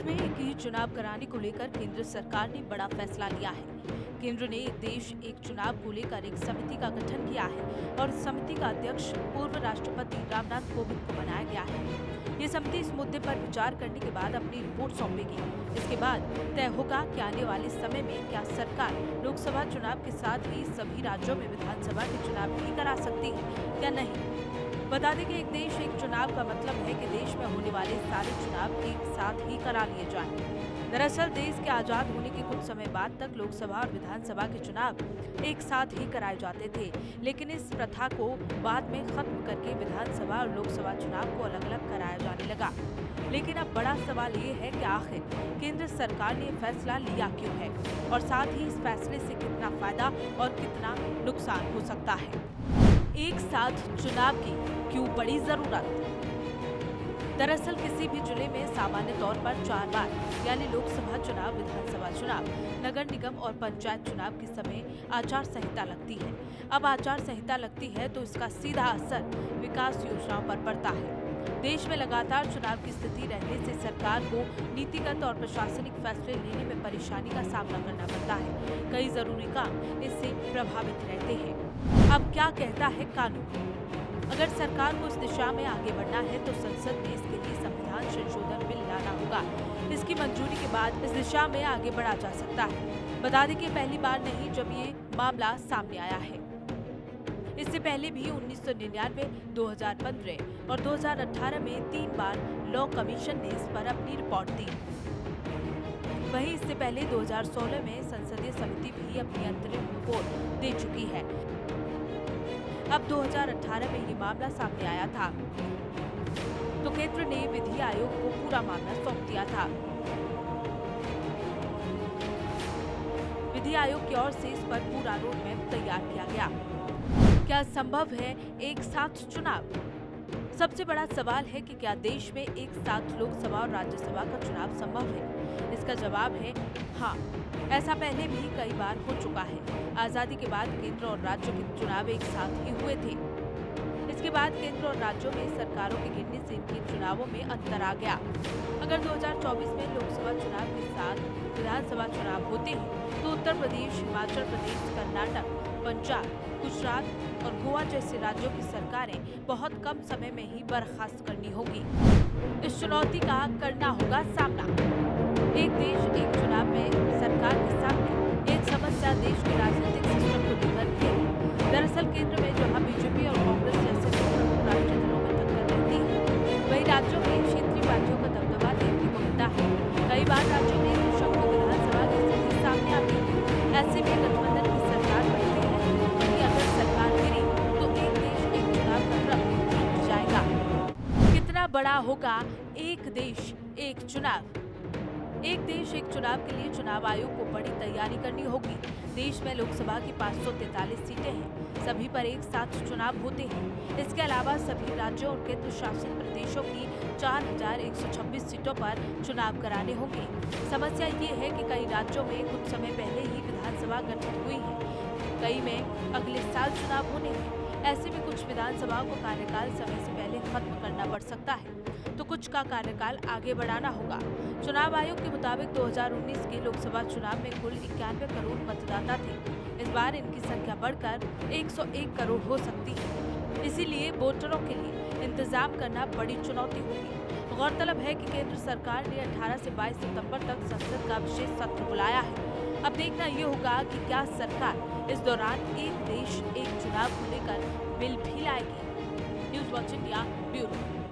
देश में एक ही चुनाव कराने को लेकर केंद्र सरकार ने बड़ा फैसला लिया है। केंद्र ने देश एक चुनाव को लेकर एक समिति का गठन किया है और इस समिति का अध्यक्ष पूर्व राष्ट्रपति रामनाथ कोविंद को बनाया गया है। ये समिति इस मुद्दे पर विचार करने के बाद अपनी रिपोर्ट सौंपेगी। इसके बाद तय होगा कि आने वाले समय में क्या सरकार लोकसभा चुनाव के साथ ही सभी राज्यों में विधानसभा के चुनाव भी करा सकती है या नहीं। बता दें कि एक देश एक चुनाव का मतलब है कि देश में होने वाले सारे चुनाव एक साथ ही करा लिए जाएं। दरअसल देश के आजाद होने के कुछ समय बाद तक लोकसभा और विधानसभा के चुनाव एक साथ ही कराए जाते थे, लेकिन इस प्रथा को बाद में खत्म करके विधानसभा और लोकसभा चुनाव को अलग अलग कराया जाने लगा। लेकिन अब बड़ा सवाल ये है कि आखिर केंद्र सरकार ने फैसला लिया क्यों है और साथ ही इस फैसले से कितना फायदा और कितना नुकसान हो सकता है। एक साथ चुनाव की क्यों बड़ी जरूरत? दरअसल किसी भी जिले में सामान्य तौर पर 4 बार यानी लोकसभा चुनाव, विधानसभा चुनाव, नगर निगम और पंचायत चुनाव के समय आचार संहिता लगती है। अब आचार संहिता लगती है तो इसका सीधा असर विकास योजनाओं पर पड़ता है। देश में लगातार चुनाव की स्थिति रहने से सरकार को नीतिगत और प्रशासनिक फैसले लेने में परेशानी का सामना करना पड़ता है। कई जरूरी काम इससे प्रभावित रहते हैं। अब क्या कहता है कानून? अगर सरकार को इस दिशा में आगे बढ़ना है तो संसद में इसके लिए संविधान संशोधन बिल लाना होगा। इसकी मंजूरी के बाद इस दिशा में आगे बढ़ा जा सकता है। बता दें कि पहली बार नहीं जब ये मामला सामने आया है। इससे पहले भी 1999, 2015 और 2018 में 3 बार लॉ कमीशन ने इस पर अपनी रिपोर्ट दी। वहीं इससे पहले 2016 में संसदीय समिति भी अपनी अंतरिम रिपोर्ट दे चुकी है। अब 2018 में ये मामला सामने आया था तो केंद्र ने विधि आयोग को पूरा मामला सौंप दिया था। विधि आयोग की ओर से इस पर पूरा रोड मैप तैयार किया गया। क्या संभव है एक साथ चुनाव? सबसे बड़ा सवाल है कि क्या देश में एक साथ लोकसभा और राज्यसभा का चुनाव संभव है? इसका जवाब है हाँ। ऐसा पहले भी कई बार हो चुका है। आजादी के बाद केंद्र और राज्य के चुनाव एक साथ ही हुए थे। इसके बाद केंद्र और राज्यों में सरकारों के गिरने से इनके चुनावों में अंतर आ गया। अगर 2024 में लोकसभा चुनाव के साथ विधानसभा चुनाव होते हैं तो उत्तर प्रदेश, हिमाचल प्रदेश, कर्नाटक, पंजाब, गुजरात और गोवा जैसे राज्यों की सरकारें बहुत कम समय में ही बर्खास्त करनी होगी। इस चुनौती का करना होगा सामना। एक देश एक चुनाव में सरकार के सामने एक समस्या देश के राजनीतिक सिस्टम को लेकर है। दरअसल केंद्र में जहां बीजेपी और कांग्रेस जैसे दो प्रमुख राष्ट्रीय दलों में टक्कर रहती है, वहीं राज्यों में क्षेत्रीय पार्टियों का दबदबा देखने को मिलता है। कई बार राज्यों में कृषक को विधानसभा की स्थिति सामने आती है। ऐसे में गठबंधन की सरकार बनती है। वहीं अगर सरकार गिरी तो एक देश एक चुनाव का क्रम टूट जाएगा। कितना बड़ा होगा एक देश एक चुनाव? एक देश एक चुनाव के लिए चुनाव आयोग को बड़ी तैयारी करनी होगी। देश में लोकसभा की 543 सीटें हैं। सभी पर एक साथ चुनाव होते हैं। इसके अलावा सभी राज्यों और केंद्र शासित प्रदेशों की 4126 सीटों पर चुनाव कराने होंगे। समस्या ये है कि कई राज्यों में कुछ समय पहले ही विधानसभा गठित हुई है, कई में अगले साल चुनाव होने हैं। ऐसे में कुछ विधानसभाओं को कार्यकाल समय से पहले खत्म करना पड़ सकता है तो कुछ का कार्यकाल आगे बढ़ाना होगा। चुनाव आयोग के मुताबिक 2019 के लोकसभा चुनाव में कुल 91 करोड़ मतदाता थे। इस बार इनकी संख्या बढ़कर 101 करोड़ हो सकती है। इसीलिए वोटरों के लिए इंतजाम करना बड़ी चुनौती होगी। गौरतलब है कि केंद्र सरकार ने 18 से 22 सितंबर तक संसद का विशेष सत्र बुलाया है। अब देखना ये होगा कि क्या सरकार इस दौरान एक देश एक चुनाव को लेकर बिल भी लाएगी। News watch India bureau.